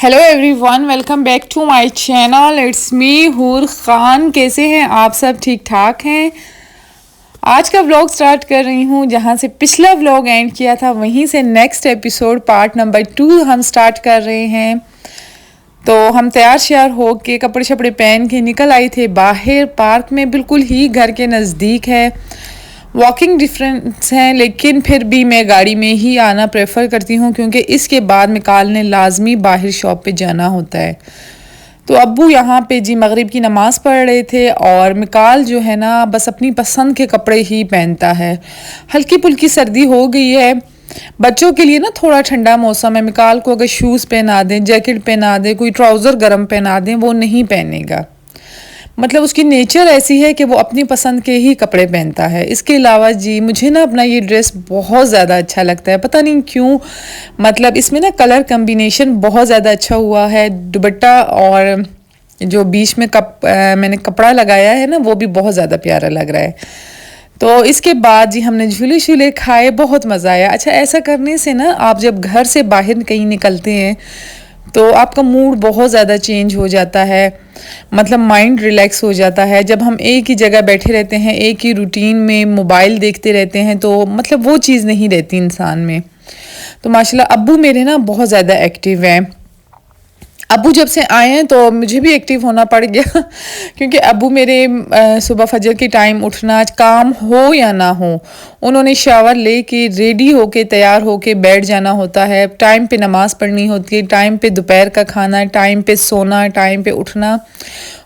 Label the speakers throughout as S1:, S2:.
S1: Hello everyone, welcome back to my channel. It's me Hoor Khan. कैसे हैं आप सब? ठीक ठाक हैं। आज का व्लॉग स्टार्ट कर रही हूँ जहाँ से पिछला व्लॉग एंड किया था, वहीं से नेक्स्ट एपिसोड पार्ट नंबर 2 हम स्टार्ट कर रहे हैं। तो हम तैयार श्यार हो के कपड़े शपड़े पहन के निकल आए थे बाहर पार्क में, बिल्कुल ही घर के नज़दीक है। वॉकिंग डिफरेंस है, लेकिन फिर भी मैं गाड़ी में ही आना प्रेफर करती हूँ क्योंकि इसके बाद मिकाल ने लाजमी बाहर शॉप पे जाना होता है। तो अब्बू यहाँ पे जी मगरिब की नमाज़ पढ़ रहे थे और मिकाल जो है ना बस अपनी पसंद के कपड़े ही पहनता है। हल्की फुल्की सर्दी हो गई है, बच्चों के लिए ना थोड़ा ठंडा मौसम है। मिकाल को अगर शूज़ पहना दें, जैकेट पहना दें, कोई ट्राउज़र गर्म पहना दें, वो नहीं पहनेगा। मतलब उसकी नेचर ऐसी है कि वो अपनी पसंद के ही कपड़े पहनता है। इसके अलावा जी मुझे ना अपना ये ड्रेस बहुत ज़्यादा अच्छा लगता है, पता नहीं क्यों। मतलब इसमें ना कलर कम्बिनेशन बहुत ज़्यादा अच्छा हुआ है। दुपट्टा और जो बीच में मैंने कपड़ा लगाया है ना, वो भी बहुत ज़्यादा प्यारा लग रहा है। तो इसके बाद जी हमने झूले शूले खाए, बहुत मज़ा आया। अच्छा, ऐसा करने से ना आप जब घर से बाहर कहीं निकलते हैं तो आपका मूड बहुत ज़्यादा चेंज हो जाता है, मतलब माइंड रिलैक्स हो जाता है। जब हम एक ही जगह बैठे रहते हैं, एक ही रूटीन में मोबाइल देखते रहते हैं, तो मतलब वो चीज़ नहीं रहती इंसान में। तो माशाल्लाह अब्बू मेरे ना बहुत ज़्यादा एक्टिव हैं। अब्बू जब से आए हैं तो मुझे भी एक्टिव होना पड़ गया क्योंकि अब्बू मेरे सुबह फजर के टाइम उठना, काम हो या ना हो, उन्होंने शावर लेके रेडी होके तैयार होके बैठ जाना होता है। टाइम पे नमाज़ पढ़नी होती है, टाइम पे दोपहर का खाना, टाइम पे सोना, टाइम पे उठना।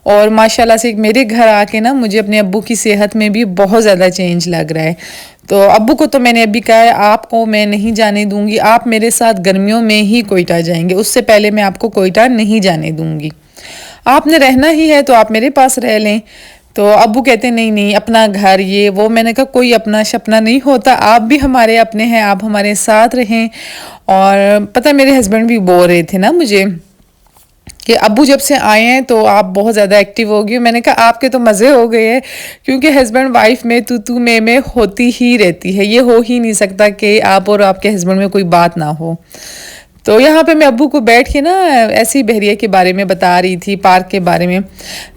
S1: और माशाल्लाह से मेरे घर आके ना मुझे अपने अब्बू की सेहत में भी बहुत ज़्यादा चेंज लग रहा है। तो अब्बू को तो मैंने अभी कहा है, आपको मैं नहीं जाने दूंगी, आप मेरे साथ गर्मियों में ही कोयटा जाएंगे, उससे पहले मैं आपको कोयटा नहीं जाने दूंगी। आपने रहना ही है तो आप मेरे पास रह लें। तो अब्बू कहते नहीं नहीं, अपना घर ये वो। मैंने कहा कोई अपना शपना नहीं होता, आप भी हमारे अपने हैं, आप हमारे साथ रहें। और पता है मेरे हस्बैंड भी बोल रहे थे ना मुझे कि अब्बू जब से आए हैं तो आप बहुत ज़्यादा एक्टिव हो गई। मैंने कहा आपके तो मज़े हो गए हैं, क्योंकि हस्बैंड वाइफ में तू मैं होती ही रहती है। ये हो ही नहीं सकता कि आप और आपके हस्बैंड में कोई बात ना हो। तो यहाँ पे मैं अब्बू को बैठ के ना ऐसी बहरिया के बारे में बता रही थी, पार्क के बारे में।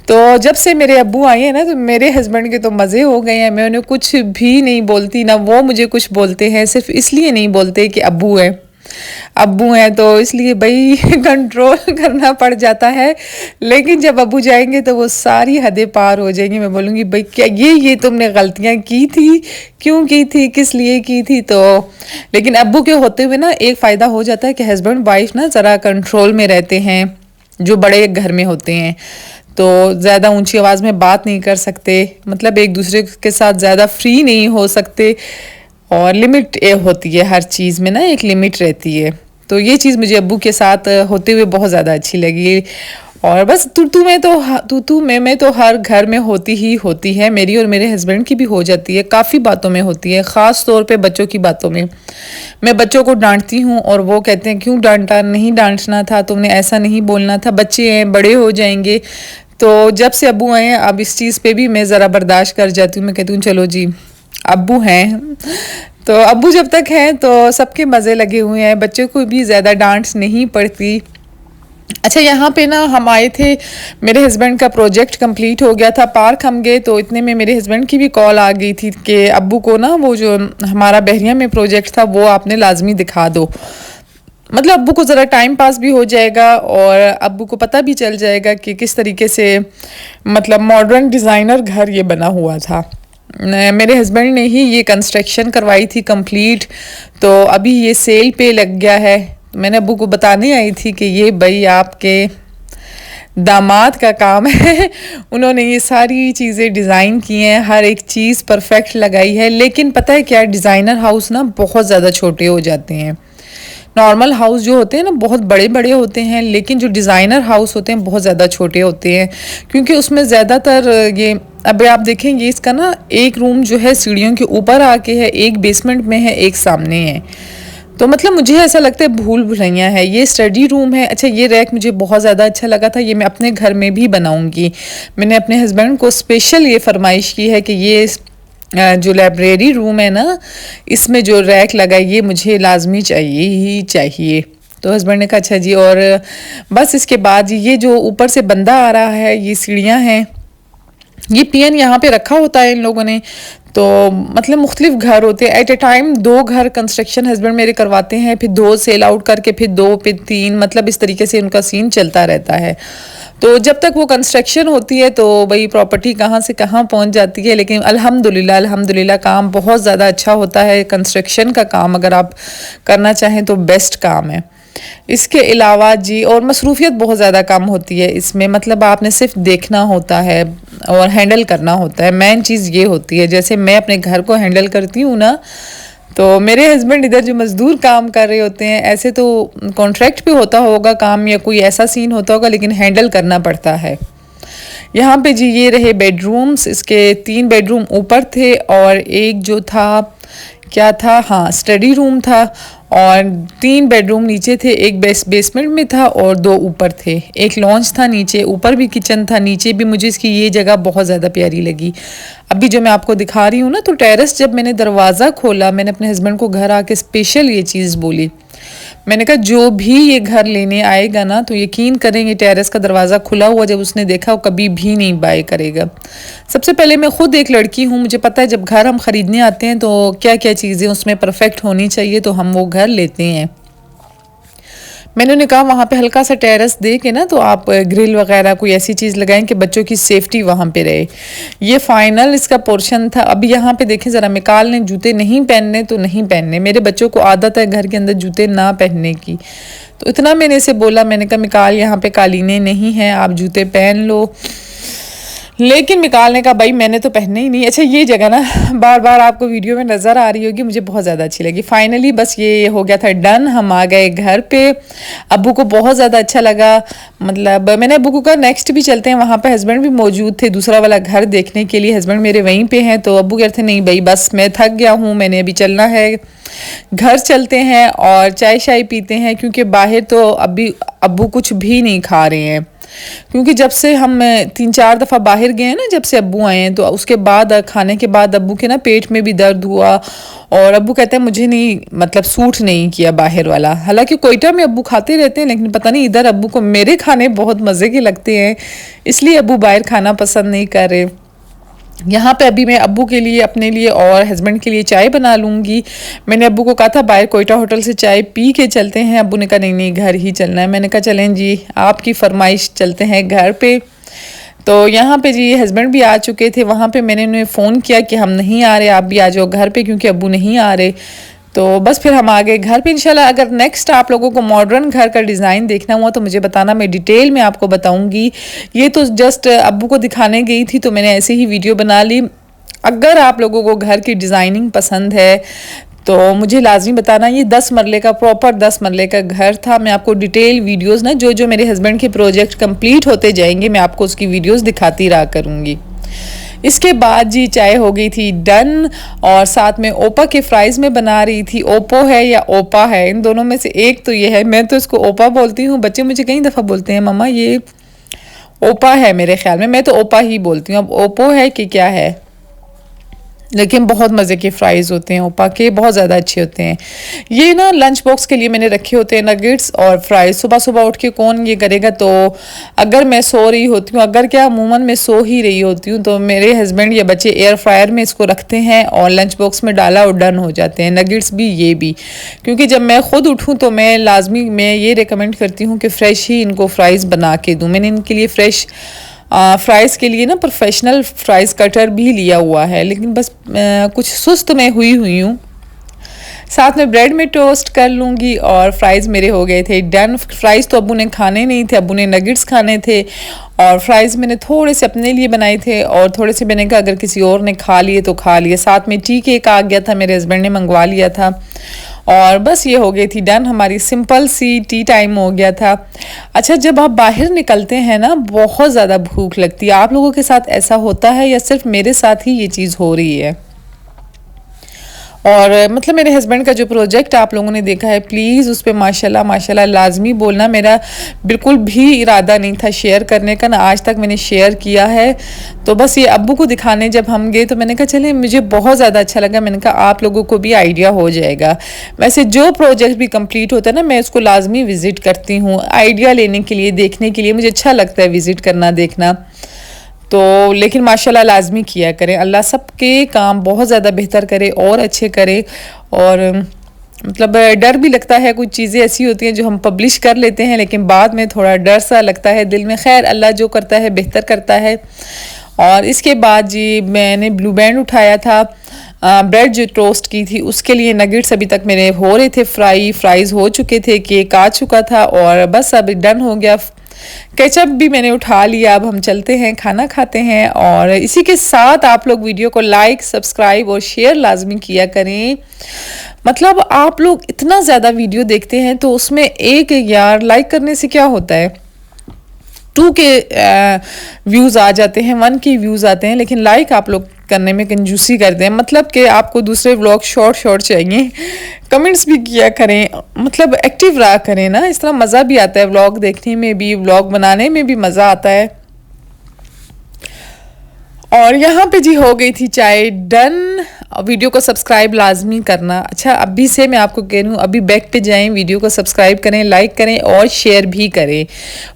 S1: तो जब से मेरे अब्बू आए हैं ना तो मेरे हस्बैंड के तो मज़े हो गए हैं। मैं उन्हें कुछ भी नहीं बोलती, ना वो मुझे कुछ बोलते हैं, सिर्फ इसलिए नहीं बोलते कि अब्बू है। अब्बू हैं तो इसलिए भाई कंट्रोल करना पड़ जाता है। लेकिन जब अब्बू जाएंगे तो वो सारी हदें पार हो जाएंगी। मैं बोलूँगी भाई क्या ये तुमने गलतियाँ की थी, क्यों की थी, किस लिए की थी। तो लेकिन अब्बू के होते हुए ना एक फ़ायदा हो जाता है कि हस्बैंड वाइफ ना ज़रा कंट्रोल में रहते हैं, जो बड़े घर में होते हैं। तो ज़्यादा ऊंची आवाज़ में बात नहीं कर सकते, मतलब एक दूसरे के साथ ज़्यादा फ्री नहीं हो सकते। और लिमिट होती है हर चीज़ में ना, एक लिमिट रहती है। तो ये चीज़ मुझे अब्बू के साथ होते हुए बहुत ज़्यादा अच्छी लगी। और बस तू मैं तो हर घर में होती ही होती है, मेरी और मेरे हस्बैंड की भी हो जाती है, काफ़ी बातों में होती है, ख़ास तौर पे बच्चों की बातों में। मैं बच्चों को डांटती हूँ और वो कहते हैं क्यों डांटा, नहीं डांटना था, तुमने ऐसा नहीं बोलना था, बच्चे हैं, बड़े हो जाएंगे। तो जब से अब्बू आए हैं अब इस चीज़ पे भी मैं ज़रा बर्दाश्त कर जाती हूँ। मैं कहती हूँ चलो जी अब्बू हैं। तो अब्बू जब तक हैं तो सबके मज़े लगे हुए हैं, बच्चों को भी ज़्यादा डांट नहीं पड़ती। अच्छा, यहाँ पे ना हम आए थे, मेरे हस्बैंड का प्रोजेक्ट कंप्लीट हो गया था, पार्क हम गए तो इतने में मेरे हस्बैंड की भी कॉल आ गई थी कि अब्बू को ना वो जो हमारा बहरिया में प्रोजेक्ट था वो आपने लाजमी दिखा दो। मतलब अब्बू को ज़रा टाइम पास भी हो जाएगा और अब्बू को पता भी चल जाएगा कि किस तरीके से मतलब मॉडर्न डिज़ाइनर घर ये बना हुआ था। मेरे हस्बैंड ने ही ये कंस्ट्रक्शन करवाई थी कंप्लीट, तो अभी ये सेल पे लग गया है। मैंने अब्बू को बताने आई थी कि ये भाई आपके दामाद का काम है। उन्होंने ये सारी चीज़ें डिज़ाइन की हैं, हर एक चीज़ परफेक्ट लगाई है। लेकिन पता है क्या, डिज़ाइनर हाउस ना बहुत ज़्यादा छोटे हो जाते हैं। नॉर्मल हाउस जो होते हैं ना बहुत बड़े बड़े होते हैं, लेकिन जो डिज़ाइनर हाउस होते हैं बहुत ज़्यादा छोटे होते हैं, क्योंकि उसमें ज़्यादातर ये अब आप देखेंगे इसका ना एक रूम जो है सीढ़ियों के ऊपर आके है, एक बेसमेंट में है, एक सामने है। तो मतलब मुझे ऐसा लगता है भूल भुलैया है। ये स्टडी रूम है। अच्छा, ये रैक मुझे बहुत ज़्यादा अच्छा लगा था, ये मैं अपने घर में भी बनाऊंगी। मैंने अपने हस्बैंड को स्पेशल ये फरमाइश की है कि ये जो लाइब्रेरी रूम है ना, इसमें जो रैक लगा ये मुझे लाजमी चाहिए ही चाहिए। तो हस्बैंड ने कहा अच्छा जी। और बस इसके बाद जी ये जो ऊपर से बंदा आ रहा है, ये सीढ़ियाँ हैं, ये पियन यहाँ पे रखा होता है इन लोगों ने। तो मतलब मुख्तलिफ घर होते हैं एट ए टाइम, 2 घर कंस्ट्रक्शन हस्बैंड मेरे करवाते हैं, फिर 2 सेल आउट करके फिर 2 फिर 3, मतलब इस तरीके से उनका सीन चलता रहता है। तो जब तक वो कंस्ट्रक्शन होती है तो भाई प्रॉपर्टी कहाँ से कहाँ पहुँच जाती है, लेकिन अल्हम्दुलिल्लाह अल्हम्दुलिल्लाह काम बहुत ज़्यादा अच्छा होता है। कंस्ट्रक्शन का काम अगर आप करना चाहें तो बेस्ट काम है। इसके अलावा जी और मसरूफियत बहुत ज़्यादा कम होती है इसमें, मतलब आपने सिर्फ देखना होता है और हैंडल करना होता है। मेन चीज़ ये होती है, जैसे मैं अपने घर को हैंडल करती हूँ ना, तो मेरे हस्बैंड इधर जो मज़दूर काम कर रहे होते हैं, ऐसे तो कॉन्ट्रैक्ट पे होता होगा काम या कोई ऐसा सीन होता होगा, लेकिन हैंडल करना पड़ता है। यहाँ पे जी ये रहे बेडरूम्स, इसके 3 बेडरूम ऊपर थे और एक जो था क्या था, हाँ स्टडी रूम था, और 3 बेडरूम नीचे थे, एक बेसमेंट में था और 2 ऊपर थे। एक लॉन्च था नीचे, ऊपर भी किचन था, नीचे भी। मुझे इसकी ये जगह बहुत ज़्यादा प्यारी लगी। अभी जो मैं आपको दिखा रही हूँ ना, तो टेरेस जब मैंने दरवाज़ा खोला, मैंने अपने हस्बैंड को घर आके स्पेशल ये चीज़ बोली। मैंने कहा जो भी ये घर लेने आएगा ना, तो यकीन करेंगे टेरेस का दरवाज़ा खुला हुआ जब उसने देखा, वो कभी भी नहीं बाय करेगा। सबसे पहले मैं खुद एक लड़की हूँ, मुझे पता है जब घर हम ख़रीदने आते हैं तो क्या क्या चीज़ें उसमें परफेक्ट होनी चाहिए, तो हम वो घर लेते हैं। मैंने उन्हें कहा वहाँ पे हल्का सा टेरेस दे के ना, तो आप ग्रिल वगैरह कोई ऐसी चीज़ लगाएं कि बच्चों की सेफ्टी वहाँ पे रहे। ये फाइनल इसका पोर्शन था। अब यहाँ पे देखें ज़रा, मिकाल ने जूते नहीं पहनने तो नहीं पहनने, मेरे बच्चों को आदत है घर के अंदर जूते ना पहनने की। तो इतना मैंने इसे बोला, मैंने कहा मिकाल यहाँ पे कालीनें नहीं हैं, आप जूते पहन लो। लेकिन मिकाल ने कहा भाई मैंने तो पहने ही नहीं। अच्छा ये जगह ना बार बार आपको वीडियो में नज़र आ रही होगी, मुझे बहुत ज़्यादा अच्छी लगी। फाइनली बस ये हो गया था डन, हम आ गए घर पे। अब्बू को बहुत ज़्यादा अच्छा लगा, मतलब मैंने अब्बू को कहा नेक्स्ट भी चलते हैं, वहाँ पे हस्बैंड भी मौजूद थे दूसरा वाला घर देखने के लिए, हस्बैंड मेरे वहीं पे हैं। तो अब्बू कहते नहीं भाई बस मैं थक गया हूँ, मैंने अभी चलना है, घर चलते हैं और चाय शाय पीते हैं, क्योंकि बाहर तो अभी अब्बू कुछ भी नहीं खा रहे हैं। क्योंकि जब से हम 3-4 दफ़ा बाहर गए हैं ना, जब से अब्बू आए हैं, तो उसके बाद खाने के बाद अब्बू के ना पेट में भी दर्द हुआ, और अब्बू कहते हैं मुझे नहीं, मतलब सूट नहीं किया बाहर वाला। हालांकि कोयटा में अब्बू खाते रहते हैं, लेकिन पता नहीं इधर अब्बू को मेरे खाने बहुत मज़े के लगते हैं, इसलिए अब्बू बाहर खाना पसंद नहीं कर रहे। यहाँ पे अभी मैं अब्बू के लिए, अपने लिए और हस्बैंड के लिए चाय बना लूँगी। मैंने अब्बू को कहा था बाहर कोयटा होटल से चाय पी के चलते हैं, अब्बू ने कहा नहीं नहीं घर ही चलना है। मैंने कहा चलें जी, आपकी फरमाइश, चलते हैं घर पे। तो यहाँ पे जी हस्बैंड भी आ चुके थे, वहाँ पे मैंने उन्हें फ़ोन किया कि हम नहीं आ रहे, आप भी आ जाओ घर पे, क्योंकि अब्बू नहीं आ रहे। तो बस फिर हम आ गए घर पे। इंशाल्लाह अगर नेक्स्ट आप लोगों को मॉडर्न घर का डिज़ाइन देखना हुआ तो मुझे बताना, मैं डिटेल में आपको बताऊंगी। ये तो जस्ट अब्बू को दिखाने गई थी, तो मैंने ऐसे ही वीडियो बना ली। अगर आप लोगों को घर की डिज़ाइनिंग पसंद है तो मुझे लाजमी बताना। ये 10 मरले का, प्रॉपर 10 मरले का घर था। मैं आपको डिटेल वीडियोस ना, जो जो मेरे हस्बैंड के प्रोजेक्ट कंप्लीट होते जाएंगे, मैं आपको उसकी वीडियोस दिखाती रहा करूँगी। इसके बाद जी चाय हो गई थी डन, और साथ में ओपा के फ्राइज़ में बना रही थी। ओप्पो है या ओपा है, इन दोनों में से एक तो ये है। मैं तो इसको ओपा बोलती हूँ, बच्चे मुझे कई दफ़ा बोलते हैं मम्मा ये ओपा है, मेरे ख्याल में मैं तो ओपा ही बोलती हूँ। अब ओप्पो है कि क्या है, लेकिन बहुत मज़े के फ्राइज़ होते हैं ओपा के, बहुत ज़्यादा अच्छे होते हैं। ये ना लंच बॉक्स के लिए मैंने रखे होते हैं नगेट्स और फ्राइज़। सुबह सुबह उठ के कौन ये करेगा, तो अगर मैं सो रही होती हूँ, अगर क्या अमूमन मैं सो ही रही होती हूँ, तो मेरे हस्बैंड या बच्चे एयर फ्रायर में इसको रखते हैं और लंच बॉक्स में डाला और डन हो जाते हैं, नगेट्स भी ये भी। क्योंकि जब मैं ख़ुद उठूँ तो मैं लाजमी मैं ये रिकमेंड करती हूँ कि फ़्रेश ही इनको फ्राइज़ बना के दूँ। मैंने इनके लिए फ़्रेश फ्राइज़ के लिए ना प्रोफेशनल फ्राइज़ कटर भी लिया हुआ है, लेकिन बस कुछ सुस्त मैं हुई हूँ। साथ में ब्रेड में टोस्ट कर लूँगी और फ्राइज़ मेरे हो गए थे डन। फ्राइज़ तो अब्बू ने खाने नहीं थे, अब्बू ने नगेट्स खाने थे, और फ्राइज़ मैंने थोड़े से अपने लिए बनाए थे और थोड़े से मैंने कहा अगर किसी और ने खा लिए तो खा लिए। साथ में टी केक आ गया था, मेरे हस्बैंड ने मंगवा लिया था, और बस ये हो गई थी डन, हमारी सिंपल सी टी टाइम हो गया था। अच्छा जब आप बाहर निकलते हैं ना, बहुत ज़्यादा भूख लगती है। आप लोगों के साथ ऐसा होता है या सिर्फ मेरे साथ ही ये चीज़ हो रही है? और मतलब मेरे हस्बैंड का जो प्रोजेक्ट आप लोगों ने देखा है, प्लीज़ उस पर माशाल्लाह माशाल्लाह लाजमी बोलना। मेरा बिल्कुल भी इरादा नहीं था शेयर करने का, ना आज तक मैंने शेयर किया है। तो बस ये अब्बू को दिखाने जब हम गए तो मैंने कहा चले, मुझे बहुत ज़्यादा अच्छा लगा। मैंने कहा आप लोगों को भी आइडिया हो जाएगा। वैसे जो प्रोजेक्ट भी कंप्लीट होता है ना, मैं उसको लाजमी विज़िट करती हूँ आइडिया लेने के लिए, देखने के लिए। मुझे अच्छा लगता है विज़िट करना, देखना। तो लेकिन माशाल्लाह लाजमी किया करें। अल्लाह सबके काम बहुत ज़्यादा बेहतर करे और अच्छे करे। और मतलब डर भी लगता है, कुछ चीज़ें ऐसी होती हैं जो हम पब्लिश कर लेते हैं लेकिन बाद में थोड़ा डर सा लगता है दिल में। खैर अल्लाह जो करता है बेहतर करता है। और इसके बाद जी मैंने ब्लू बैंड उठाया था। ब्रेड जो टोस्ट की थी उसके लिए नगेट्स अभी तक मेरे हो रहे थे, फ्राइज़ हो चुके थे, केक आ चुका था और बस अब डन हो गया। केचप भी मैंने उठा लिया। अब हम चलते हैं, खाना खाते हैं। और इसी के साथ आप लोग वीडियो को लाइक, सब्सक्राइब और शेयर लाजमी किया करें। मतलब आप लोग इतना ज़्यादा वीडियो देखते हैं तो उसमें एक यार लाइक करने से क्या होता है, 2 के व्यूज़ आ जाते हैं, 1 के व्यूज़ आते हैं, लेकिन लाइक आप लोग करने में कंजूसी करते हैं। मतलब कि आपको दूसरे व्लॉग शॉर्ट चाहिए। कमेंट्स भी किया करें, मतलब एक्टिव रहा करें ना, इस तरह मज़ा भी आता है। व्लॉग देखने में भी, व्लॉग बनाने में भी मज़ा आता है। और यहाँ पे जी हो गई थी चाय डन। वीडियो को सब्सक्राइब लाजमी करना। अच्छा अभी से मैं आपको कह रही हूँ, अभी बैक पे जाएं, वीडियो को सब्सक्राइब करें, लाइक करें और शेयर भी करें।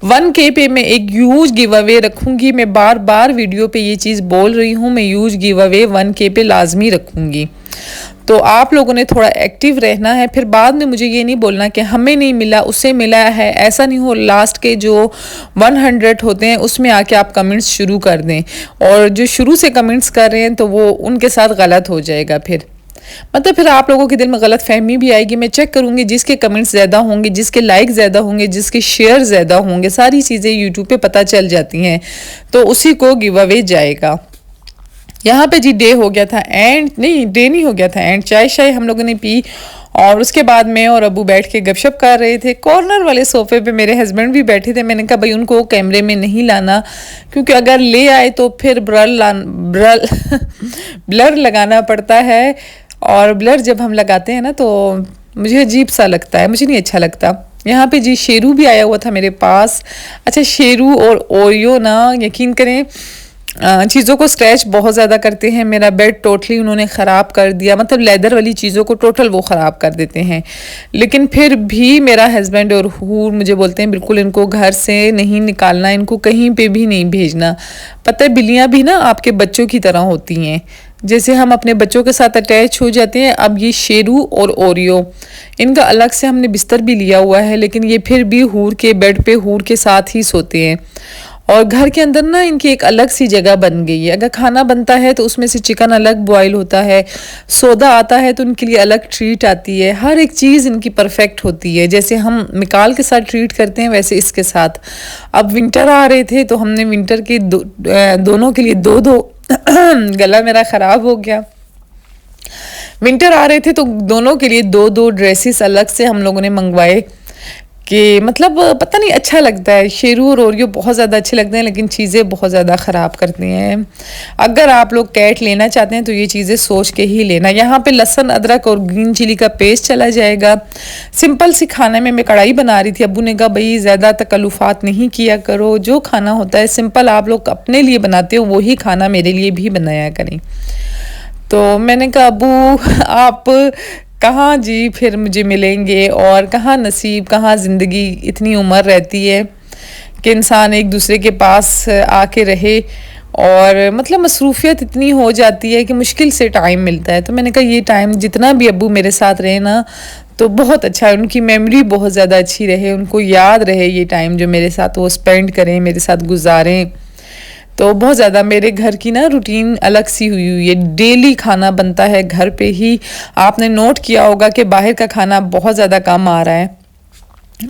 S1: 1K पे मैं एक ह्यूज गिव अवे रखूँगी। मैं बार बार वीडियो पे ये चीज़ बोल रही हूँ, मैं ह्यूज गिव अवे 1K पे लाजमी रखूँगी। तो आप लोगों ने थोड़ा एक्टिव रहना है। फिर बाद में मुझे ये नहीं बोलना कि हमें नहीं मिला, उसे मिला है, ऐसा नहीं हो। लास्ट के जो 100 होते हैं उसमें आके आप कमेंट्स शुरू कर दें, और जो शुरू से कमेंट्स कर रहे हैं तो वो उनके साथ गलत हो जाएगा। फिर मतलब फिर आप लोगों के दिल में गलत फहमी भी आएगी। मैं चेक करूँगी जिसके कमेंट्स ज़्यादा होंगे, जिसके लाइक ज़्यादा होंगे, जिसके शेयर ज़्यादा होंगे, सारी चीज़ें यूट्यूब पे पता चल जाती हैं, तो उसी को गिव अवे जाएगा। यहाँ पे जी डे हो गया था एंड, नहीं डे नहीं हो गया था एंड, चाय शाय हम लोगों ने पी। और उसके बाद मैं और अबू बैठ के गपशप कर रहे थे। कॉर्नर वाले सोफे पे मेरे हस्बैंड भी बैठे थे। मैंने कहा भाई उनको कैमरे में नहीं लाना, क्योंकि अगर ले आए तो फिर ब्लर लगाना पड़ता है। और ब्लर जब हम लगाते हैं ना तो मुझे अजीब सा लगता है, मुझे नहीं अच्छा लगता। यहाँ पे जी शेरू भी आया हुआ था मेरे पास। अच्छा शेरू और ओरियो ना यकीन करें चीज़ों को स्क्रैच बहुत ज़्यादा करते हैं। मेरा बेड टोटली उन्होंने ख़राब कर दिया, मतलब लेदर वाली चीज़ों को टोटल वो ख़राब कर देते हैं। लेकिन फिर भी मेरा हस्बैंड और हूर मुझे बोलते हैं बिल्कुल इनको घर से नहीं निकालना, इनको कहीं पे भी नहीं भेजना। पता है बिल्लियाँ भी ना आपके बच्चों की तरह होती हैं, जैसे हम अपने बच्चों के साथ अटैच हो जाते हैं। अब ये शेरू और ओरियो, इनका अलग से हमने बिस्तर भी लिया हुआ है, लेकिन ये फिर भी हूर के बेड पे हूर के साथ ही सोते हैं। और घर के अंदर ना इनकी एक अलग सी जगह बन गई है। अगर खाना बनता है तो उसमें से चिकन अलग बॉयल होता है, सोदा आता है तो उनके लिए अलग ट्रीट आती है। हर एक चीज़ इनकी परफेक्ट होती है। जैसे हम मिकाल के साथ ट्रीट करते हैं वैसे इसके साथ। अब विंटर आ रहे थे तो हमने विंटर के दोनों के लिए दो गला मेरा ख़राब हो गया। विंटर आ रहे थे तो दोनों के लिए 2 ड्रेसेस अलग से हम लोगों ने मंगवाए कि मतलब पता नहीं अच्छा लगता है। शेरू और ओरियो बहुत ज़्यादा अच्छे लगते हैं, लेकिन चीज़ें बहुत ज़्यादा ख़राब करती हैं। अगर आप लोग कैट लेना चाहते हैं तो ये चीज़ें सोच के ही लेना। यहाँ पे लहसुन, अदरक और ग्रीन चिली का पेस्ट चला जाएगा। सिंपल सी खाने में मैं कढ़ाई बना रही थी। अब्बू ने कहा भाई ज़्यादा तकल्लुफ़ात नहीं किया करो, जो खाना होता है सिंपल आप लोग अपने लिए बनाते हो वही खाना मेरे लिए भी बनाया करें। तो मैंने कहा अब्बू आप कहाँ जी फिर मुझे मिलेंगे, और कहाँ नसीब, कहाँ ज़िंदगी, इतनी उम्र रहती है कि इंसान एक दूसरे के पास आके रहे। और मतलब मसरूफियत इतनी हो जाती है कि मुश्किल से टाइम मिलता है। तो मैंने कहा ये टाइम जितना भी अब्बू मेरे साथ रहे ना तो बहुत अच्छा है, उनकी मेमोरी बहुत ज़्यादा अच्छी रहे, उनको याद रहे ये टाइम जो मेरे साथ वो स्पेंड करें, मेरे साथ गुजारें। तो बहुत ज़्यादा मेरे घर की ना रूटीन अलग सी हुई है। डेली खाना बनता है घर पे ही। आपने नोट किया होगा कि बाहर का खाना बहुत ज़्यादा कम आ रहा है।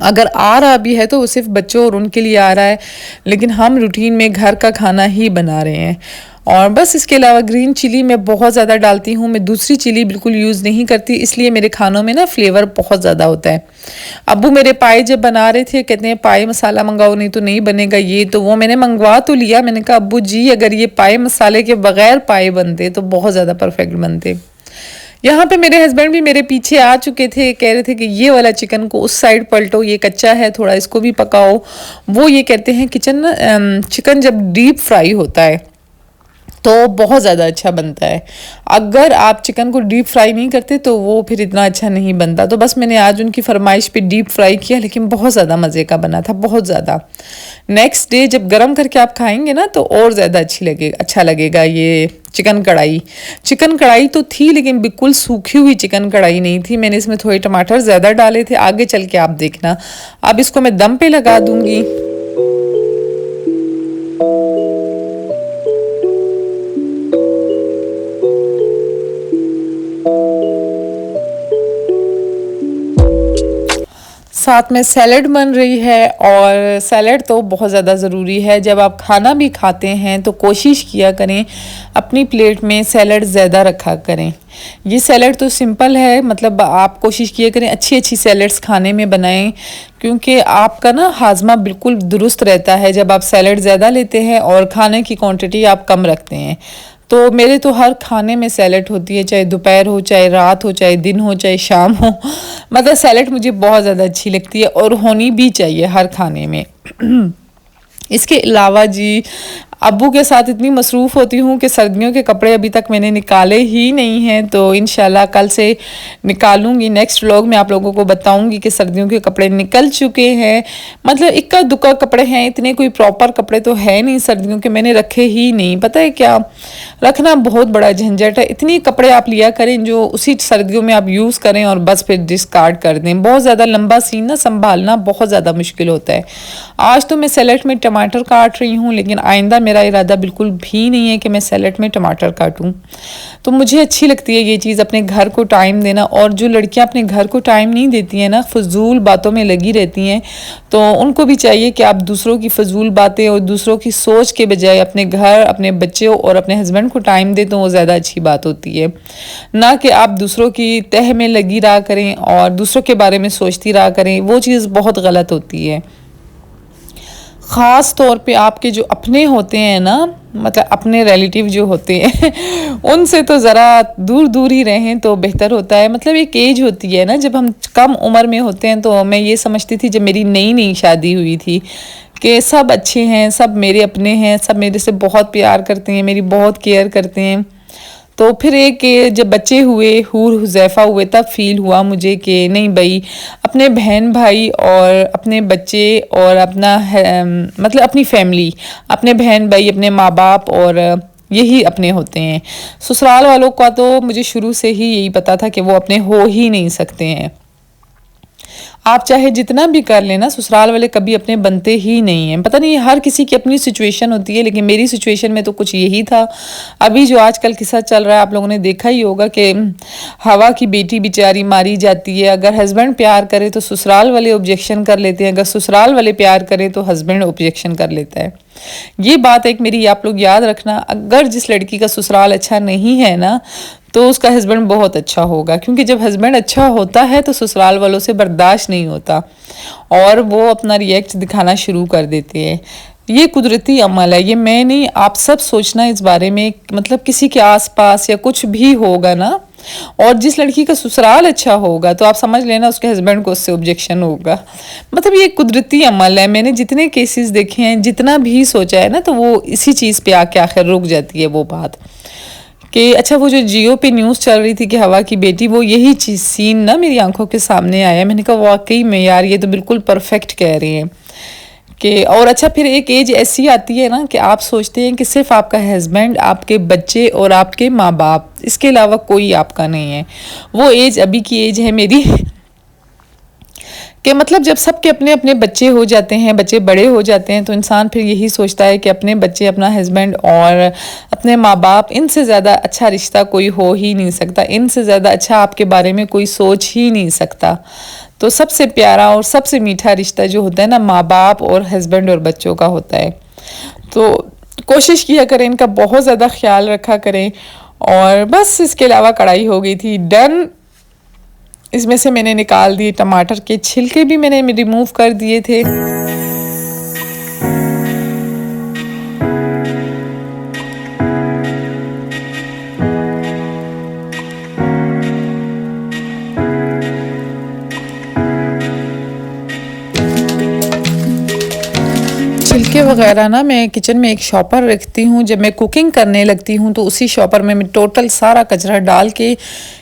S1: अगर आ रहा भी है तो वो सिर्फ बच्चों और उनके लिए आ रहा है, लेकिन हम रूटीन में घर का खाना ही बना रहे हैं। और बस इसके अलावा ग्रीन चिली मैं बहुत ज़्यादा डालती हूँ। मैं दूसरी चिली बिल्कुल यूज़ नहीं करती, इसलिए मेरे खानों में ना फ्लेवर बहुत ज़्यादा होता है। अब्बू मेरे पाए जब बना रहे थे कहते हैं पाए मसाला मंगाओ नहीं तो नहीं बनेगा ये, तो वो मैंने मंगवा तो लिया। मैंने कहा अब्बू जी अगर ये पाए मसाले के बगैर पाए बनते तो बहुत ज़्यादा परफेक्ट बनते। यहाँ पे मेरे हस्बैंड भी मेरे पीछे आ चुके थे, कह रहे थे कि ये वाला चिकन को उस साइड पलटो, ये कच्चा है, थोड़ा इसको भी पकाओ। वो ये कहते हैं चिकन जब डीप फ्राई होता है तो बहुत ज़्यादा अच्छा बनता है। अगर आप चिकन को डीप फ्राई नहीं करते तो वो फिर इतना अच्छा नहीं बनता। तो बस मैंने आज उनकी फरमाइश पे डीप फ्राई किया, लेकिन बहुत ज़्यादा मज़े का बना था, बहुत ज़्यादा। नेक्स्ट डे जब गरम करके आप खाएंगे ना तो और ज़्यादा अच्छा लगेगा ये चिकन कढ़ाई। चिकन कढ़ाई तो थी लेकिन बिल्कुल सूखी हुई चिकन कढ़ाई नहीं थी। मैंने इसमें थोड़े टमाटर ज़्यादा डाले थे, आगे चल के आप देखना। अब इसको मैं दम पे लगा दूंगी। साथ में सैलड बन रही है, और सैलड तो बहुत ज़्यादा ज़रूरी है। जब आप खाना भी खाते हैं तो कोशिश किया करें अपनी प्लेट में सैलड ज़्यादा रखा करें। ये सैलड तो सिंपल है, मतलब आप कोशिश किया करें अच्छी अच्छी सैलड्स खाने में बनाएं, क्योंकि आपका ना हाजमा बिल्कुल दुरुस्त रहता है जब आप सैलड ज़्यादा लेते हैं और खाने की क्वांटिटी आप कम रखते हैं। तो मेरे तो हर खाने में सैलड होती है, चाहे दोपहर हो, चाहे रात हो, चाहे दिन हो, चाहे शाम हो। मतलब सैलड मुझे बहुत ज़्यादा अच्छी लगती है और होनी भी चाहिए हर खाने में। इसके अलावा जी अब्बू के साथ इतनी मसरूफ़ होती हूँ कि सर्दियों के कपड़े अभी तक मैंने निकाले ही नहीं हैं, तो इंशाल्लाह कल से निकालूंगी। नेक्स्ट व्लॉग में आप लोगों को बताऊंगी कि सर्दियों के कपड़े निकल चुके हैं। मतलब इक्का दुक्का कपड़े हैं, इतने कोई प्रॉपर कपड़े तो है नहीं सर्दियों के, मैंने रखे ही नहीं। पता है क्या, रखना बहुत बड़ा झंझट है। इतनी कपड़े आप लिया करें जो उसी सर्दियों में आप यूज़ करें और बस फिर डिस्कार्ड कर दें। बहुत ज़्यादा लंबा सीन ना संभालना बहुत ज़्यादा मुश्किल होता है। आज तो मैं सैलेड में टमाटर काट रही हूँ, लेकिन आइंदा मेरा इरादा बिल्कुल भी नहीं है कि मैं सैलेड में टमाटर काटूँ। तो मुझे अच्छी लगती है ये चीज़, अपने घर को टाइम देना। और जो लड़कियाँ अपने घर को टाइम नहीं देती हैं ना, फजूल बातों में लगी रहती हैं, तो उनको भी चाहिए कि आप दूसरों की फजूल बातें और दूसरों की सोच के बजाय अपने घर, अपने बच्चों और अपने हस्बैंड को टाइम दें, तो वो ज़्यादा अच्छी बात होती है। ना कि आप दूसरों की तह में लगी रहा करें और दूसरों के बारे में सोचती रहा करें, वो चीज़ बहुत गलत होती है। ख़ास तौर पे आपके जो अपने होते हैं ना, मतलब अपने रिलेटिव जो होते हैं उनसे तो ज़रा दूर दूर ही रहें तो बेहतर होता है। मतलब एक एज होती है ना, जब हम कम उम्र में होते हैं, तो मैं ये समझती थी जब मेरी नई नई शादी हुई थी कि सब अच्छे हैं, सब मेरे अपने हैं, सब मेरे से बहुत प्यार करते हैं, मेरी बहुत केयर करते हैं। तो फिर एक जब बच्चे हुए, हूर हुज़ैफ़ा हुए, तब फील हुआ मुझे कि नहीं भाई, अपने बहन भाई और अपने बच्चे और अपना मतलब अपनी फैमिली, अपने बहन भाई, अपने माँ बाप और यही अपने होते हैं। ससुराल वालों का तो मुझे शुरू से ही यही पता था कि वो अपने हो ही नहीं सकते हैं। आप चाहे जितना भी कर लेना, ससुराल वाले कभी अपने बनते ही नहीं हैं। पता नहीं हर किसी की अपनी सिचुएशन होती है, लेकिन मेरी सिचुएशन में तो कुछ यही था। अभी जो आजकल किस्सा चल रहा है, आप लोगों ने देखा ही होगा कि हवा की बेटी बेचारी मारी जाती है। अगर हस्बैंड प्यार करे तो ससुराल वाले ऑब्जेक्शन कर लेते हैं, अगर ससुराल वाले प्यार करें तो हस्बैंड ऑब्जेक्शन कर लेता है। ये बात एक मेरी आप लोग याद रखना, अगर जिस लड़की का ससुराल अच्छा नहीं है ना, तो उसका हस्बैंड बहुत अच्छा होगा, क्योंकि जब हस्बैंड अच्छा होता है तो ससुराल वालों से बर्दाश्त नहीं होता और वो अपना रिएक्ट दिखाना शुरू कर देते हैं। ये कुदरती अमल है, ये मैं नहीं, आप सब सोचना इस बारे में। मतलब किसी के आसपास या कुछ भी होगा ना, और जिस लड़की का ससुराल अच्छा होगा तो आप समझ लेना उसके हस्बैंड को उससे ऑब्जेक्शन होगा। मतलब ये कुदरती अमल है। मैंने जितने केसेस देखे हैं, जितना भी सोचा है ना, तो वो इसी चीज़ पे आके आखिर रुक जाती है वो बात कि अच्छा, वो जो जियो पे न्यूज़ चल रही थी कि हवा की बेटी, वो यही चीज़ सीन ना मेरी आंखों के सामने आया। मैंने कहा वाकई में यार, ये तो बिल्कुल परफेक्ट कह रही हैं कि। और अच्छा, फिर एक एज ऐसी आती है ना कि आप सोचते हैं कि सिर्फ आपका हस्बैंड, आपके बच्चे और आपके माँ बाप, इसके अलावा कोई आपका नहीं है। वो एज अभी की एज है मेरी कि मतलब जब सबके अपने अपने बच्चे हो जाते हैं, बच्चे बड़े हो जाते हैं, तो इंसान फिर यही सोचता है कि अपने बच्चे, अपना हस्बैंड और अपने माँ बाप, इनसे ज़्यादा अच्छा रिश्ता कोई हो ही नहीं सकता, इनसे ज़्यादा अच्छा आपके बारे में कोई सोच ही नहीं सकता। तो सबसे प्यारा और सबसे मीठा रिश्ता जो होता है ना, माँ बाप और हस्बैंड और बच्चों का होता है। तो कोशिश किया करें, इनका बहुत ज़्यादा ख्याल रखा करें। और बस इसके अलावा कढ़ाई हो गई थी डन। इसमें से मैंने निकाल दिए टमाटर के छिलके, भी मैंने रिमूव कर दिए थे। छिलके वगैरह ना मैं किचन में एक शॉपर रखती हूँ। जब मैं कुकिंग करने लगती हूँ तो उसी शॉपर में मैं टोटल सारा कचरा डाल के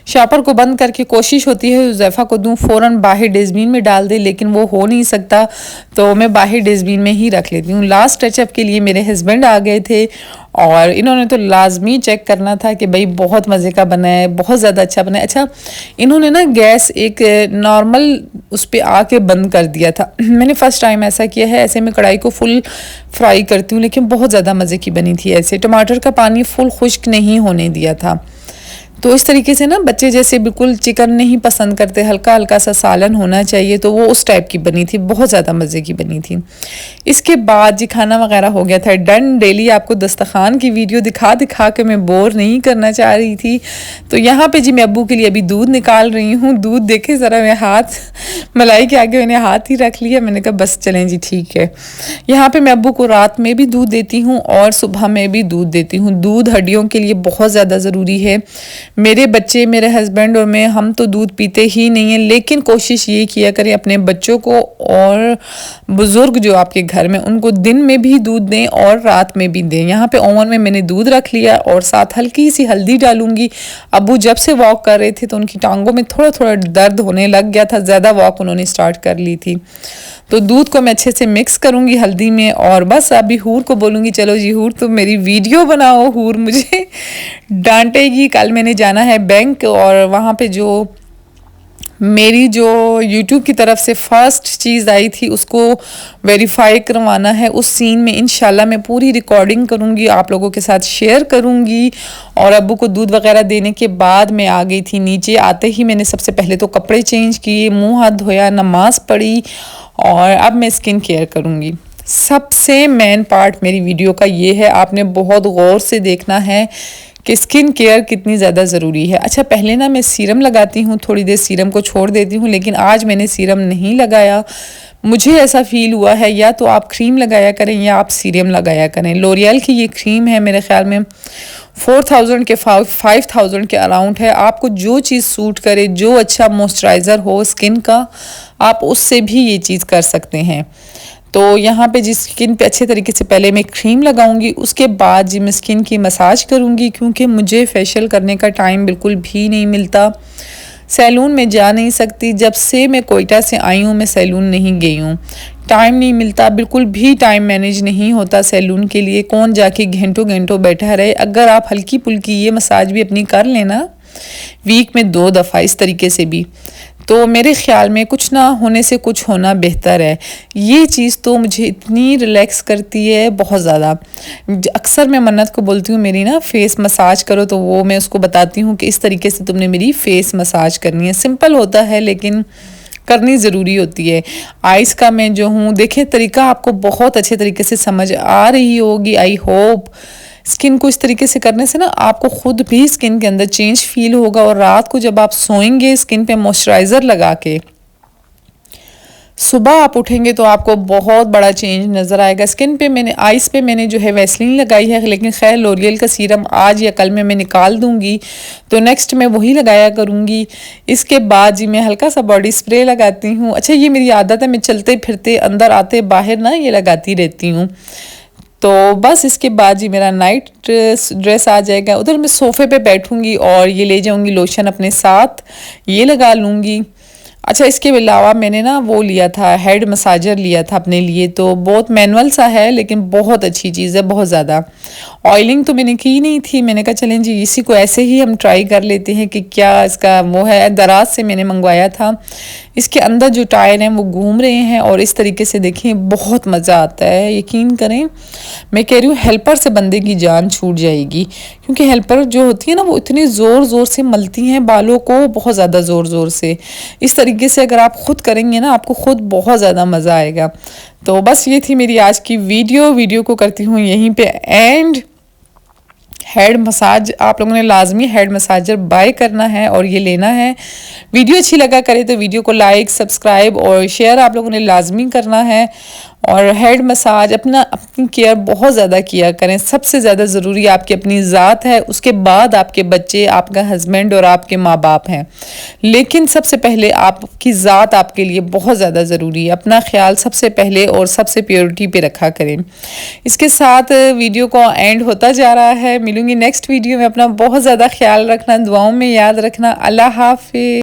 S1: शॉपर को बंद करके कोशिश होती है हुज़ैफ़ा को दूँ फ़ौरन बाहर डस्टबिन में डाल दे, लेकिन वो हो नहीं सकता तो मैं बाहर डस्टबिन में ही रख लेती हूँ। लास्ट टचअप के लिए मेरे हस्बैंड आ गए थे और इन्होंने तो लाजमी चेक करना था कि भाई बहुत मज़े का बना है, बहुत ज़्यादा अच्छा बना है। अच्छा, इन्होंने ना गैस एक नॉर्मल उस पर आके बंद कर दिया था। मैंने फ़र्स्ट टाइम ऐसा किया है। ऐसे में कढ़ाई को फुल फ्राई करती हूँ, लेकिन बहुत ज़्यादा मज़े की बनी थी। ऐसे टमाटर का पानी फुल खुश्क नहीं होने दिया था। तो इस तरीके से ना बच्चे जैसे बिल्कुल चिकन नहीं पसंद करते, हल्का हल्का सा सालन होना चाहिए, तो वो उस टाइप की बनी थी, बहुत ज़्यादा मज़े की बनी थी। इसके बाद जी खाना वगैरह हो गया था डन। डेली आपको दस्तरखान की वीडियो दिखा दिखा के मैं बोर नहीं करना चाह रही थी। तो यहाँ पे जी मैं अब्बू के लिए अभी दूध निकाल रही हूँ। दूध देखे ज़रा, मैं हाथ मलाई के आगे मैंने हाथ ही रख लिया। मैंने कहा बस चलें जी ठीक है। यहाँ पे मैं अब्बू को रात में भी दूध देती हूँ और सुबह में भी दूध देती हूँ। दूध हड्डियों के लिए बहुत ज़्यादा ज़रूरी है। मेरे बच्चे, मेरे हस्बैंड और मैं, हम तो दूध पीते ही नहीं हैं, लेकिन कोशिश ये किया करें अपने बच्चों को और बुज़ुर्ग जो आपके घर में, उनको दिन में भी दूध दें और रात में भी दें। यहाँ पे ओवन में मैंने दूध रख लिया और साथ हल्की सी हल्दी डालूंगी। अब्बू जब से वॉक कर रहे थे तो उनकी टांगों में थोड़ा थोड़ा दर्द होने लग गया था, ज़्यादा वॉक उन्होंने स्टार्ट कर ली थी। तो दूध को मैं अच्छे से मिक्स करूंगी हल्दी में और बस अभी हूर को बोलूँगी चलो जी हूर तुम मेरी वीडियो बनाओ। हूर मुझे डांटेगी। कल मैंने जाना है बैंक और वहाँ पे जो मेरी जो YouTube की तरफ से फर्स्ट चीज़ आई थी उसको वेरीफाई करवाना है। उस सीन में इंशाल्लाह मैं पूरी रिकॉर्डिंग करूँगी, आप लोगों के साथ शेयर करूँगी। और अब्बू को दूध वगैरह देने के बाद मैं आ गई थी नीचे। आते ही मैंने सबसे पहले तो कपड़े चेंज किए, मुंह हाथ धोया, नमाज पढ़ी और अब मैं स्किन केयर करूँगी। सबसे मेन पार्ट मेरी वीडियो का ये है, आपने बहुत गौर से देखना है कि स्किन केयर कितनी ज़्यादा ज़रूरी है। अच्छा, पहले ना मैं सीरम लगाती हूँ, थोड़ी देर सीरम को छोड़ देती हूँ, लेकिन आज मैंने सीरम नहीं लगाया। मुझे ऐसा फील हुआ है या तो आप क्रीम लगाया करें या आप सीरम लगाया करें। लोरियल की ये क्रीम है, मेरे ख्याल में 4000 के 5000 के अराउंड है। आपको जो चीज़ सूट करे, जो अच्छा मॉइस्चराइज़र हो स्किन का, आप उससे भी ये चीज़ कर सकते हैं। तो यहाँ पे जिस स्किन पे अच्छे तरीके से पहले मैं क्रीम लगाऊंगी, उसके बाद जी मैं स्किन की मसाज करूँगी, क्योंकि मुझे फेशियल करने का टाइम बिल्कुल भी नहीं मिलता। सैलून में जा नहीं सकती, जब से मैं कोयटा से आई हूँ मैं सैलून नहीं गई हूँ। टाइम नहीं मिलता, बिल्कुल भी टाइम मैनेज नहीं होता सैलून के लिए। कौन जाके घंटों घंटों बैठा रहे। अगर आप हल्की पुल्की ये मसाज भी अपनी कर लेना वीक में 2 दफ़ा इस तरीके से भी, तो मेरे ख्याल में कुछ ना होने से कुछ होना बेहतर है। ये चीज़ तो मुझे इतनी रिलैक्स करती है बहुत ज़्यादा। अक्सर मैं मन्नत को बोलती हूँ मेरी ना फेस मसाज करो, तो वो मैं उसको बताती हूँ कि इस तरीके से तुमने मेरी फेस मसाज करनी है। सिंपल होता है लेकिन करनी ज़रूरी होती है। आइस का मैं जो हूँ, देखें तरीका आपको बहुत अच्छे तरीके से समझ आ रही होगी आई होप। स्किन को इस तरीके से करने से ना आपको खुद भी स्किन के अंदर चेंज फील होगा। और रात को जब आप सोएंगे स्किन पे मॉइस्चराइज़र लगा के, सुबह आप उठेंगे तो आपको बहुत बड़ा चेंज नज़र आएगा। स्किन पे मैंने आइस पे मैंने जो है वैसलीन लगाई है, लेकिन खैर लोरियल का सीरम आज या कल में मैं निकाल दूंगी, तो नेक्स्ट मैं वही लगाया करूँगी। इसके बाद जी मैं हल्का सा बॉडी स्प्रे लगाती हूँ। अच्छा, ये मेरी आदत है, मैं चलते फिरते अंदर आते बाहर ना ये लगाती रहती हूँ। तो बस इसके बाद जी मेरा नाइट ड्रेस आ जाएगा। उधर मैं सोफ़े पे बैठूंगी और ये ले जाऊंगी लोशन अपने साथ, ये लगा लूँगी। अच्छा, इसके अलावा मैंने ना वो लिया था, हेड मसाजर लिया था अपने लिए। तो बहुत मैनुअल सा है लेकिन बहुत अच्छी चीज़ है, बहुत ज़्यादा। ऑयलिंग तो मैंने की नहीं थी, मैंने कहा चलें जी इसी को ऐसे ही हम ट्राई कर लेते हैं कि क्या इसका वो है। दराज से मैंने मंगवाया था। इसके अंदर जो टायर हैं वो घूम रहे हैं और इस तरीके से देखें बहुत मज़ा आता है। यकीन करें, मैं कह रही हूँ हेल्पर से बंदे की जान छूट जाएगी, क्योंकि हेल्पर जो होती है ना वो इतनी ज़ोर ज़ोर से मलती हैं बालों को, बहुत ज़्यादा ज़ोर ज़ोर से। इस तरीके से अगर आप ख़ुद करेंगे ना आपको ख़ुद बहुत ज़्यादा मज़ा आएगा। तो बस ये थी मेरी आज की वीडियो को करती हूँ यहीं पे एंड। हेड मसाज आप लोगों ने लाजमी हेड मसाजर बाय करना है और ये लेना है। वीडियो अच्छी लगा करे तो वीडियो को लाइक, सब्सक्राइब और शेयर आप लोगों ने लाजमी करना है। और हेड मसाज अपनी केयर बहुत ज़्यादा किया करें। सबसे ज़्यादा ज़रूरी आपकी अपनी ज़ात है, उसके बाद आपके बच्चे, आपका हस्बैंड और आपके माँ बाप हैं, लेकिन सबसे पहले आपकी ज़ात आपके लिए बहुत ज़्यादा ज़रूरी है। अपना ख्याल सबसे पहले और सबसे प्रायोरिटी पे रखा करें। इसके साथ वीडियो को एंड होता जा रहा है। मिलूंगी नेक्स्ट वीडियो में। अपना बहुत ज़्यादा ख्याल रखना, दुआओं में याद रखना। अल्लाह हाफिज़।